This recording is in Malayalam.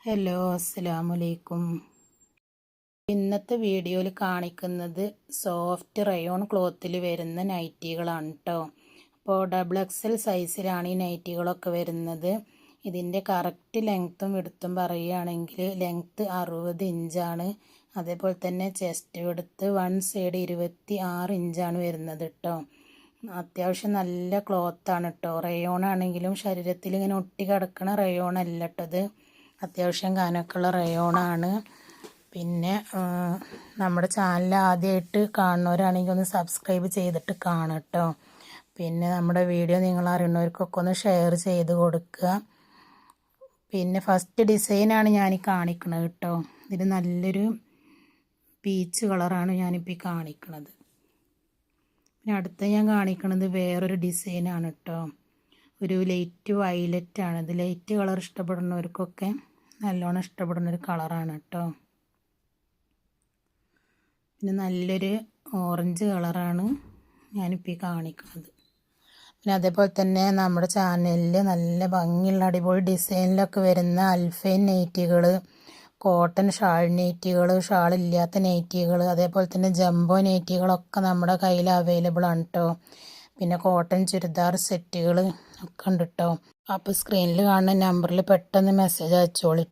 ഹലോ, അസ്സലാമലൈക്കും. ഇന്നത്തെ വീഡിയോയിൽ കാണിക്കുന്നത് സോഫ്റ്റ് റയോൺ ക്ലോത്തിൽ വരുന്ന നൈറ്റികളാണ് കേട്ടോ. അപ്പോൾ XXL സൈസിലാണ് ഈ നൈറ്റികളൊക്കെ വരുന്നത്. ഇതിൻ്റെ കറക്റ്റ് ലെങ്ത്തും വിഡ്ത്തും പറയുകയാണെങ്കിൽ ലെങ്ത്ത് 60 ഇഞ്ചാണ്. അതേപോലെ തന്നെ ചെസ്റ്റ് വിഡ്ത്ത് വൺ സൈഡ് 26 ഇഞ്ചാണ് വരുന്നത് കേട്ടോ. അത്യാവശ്യം നല്ല ക്ലോത്താണ് കേട്ടോ. റയോൺ ആണെങ്കിലും ശരീരത്തിൽ ഇങ്ങനെ ഒട്ടി കിടക്കണ റയോൺ അല്ല കേട്ടോ. ഇത് അത്യാവശ്യം കനക്കുള്ള റയോണാണ്. പിന്നെ നമ്മുടെ ചാനൽ ആദ്യമായിട്ട് കാണുന്നവരാണെങ്കിൽ ഒന്ന് സബ്സ്ക്രൈബ് ചെയ്തിട്ട് കാണും കേട്ടോ. പിന്നെ നമ്മുടെ വീഡിയോ നിങ്ങൾ അറിയുന്നവർക്കൊക്കെ ഒന്ന് ഷെയർ ചെയ്ത് കൊടുക്കുക. പിന്നെ ഫസ്റ്റ് ഡിസൈനാണ് ഞാൻ കാണിക്കുന്നത് കേട്ടോ. ഇതിൽ നല്ലൊരു പീച്ച് കളറാണ് ഞാനിപ്പോൾ ഈ കാണിക്കുന്നത്. പിന്നെ അടുത്ത ഞാൻ കാണിക്കുന്നത് വേറൊരു ഡിസൈനാണ് കേട്ടോ. ഒരു ലൈറ്റ് വയലറ്റാണ്. ഇത് ലൈറ്റ് കളർ ഇഷ്ടപ്പെടുന്നവർക്കൊക്കെ നല്ലോണം ഇഷ്ടപ്പെടുന്നൊരു കളറാണ് കേട്ടോ. പിന്നെ നല്ലൊരു ഓറഞ്ച് കളറാണ് ഞാനിപ്പോൾ ഈ കാണിക്കുന്നത്. പിന്നെ അതേപോലെ തന്നെ നമ്മുടെ ചാനലിൽ നല്ല ഭംഗിയുള്ള അടിപൊളി ഡിസൈനിലൊക്കെ വരുന്ന അൽഫൈൻ നൈറ്റികൾ, കോട്ടൺ ഷാൾ നൈറ്റികൾ, ഷാളില്ലാത്ത നൈറ്റികൾ, അതേപോലെ തന്നെ ജംബോ നൈറ്റികളൊക്കെ നമ്മുടെ കയ്യിൽ അവൈലബിൾ ആണ് കേട്ടോ. പിന്നെ കോട്ടൺ ചുരിദാർ സെറ്റുകൾ ഒക്കെ ഉണ്ട് കേട്ടോ. അപ്പോൾ സ്ക്രീനിൽ കാണുന്ന നമ്പറിൽ പെട്ടെന്ന് മെസ്സേജ് അയച്ചോളി.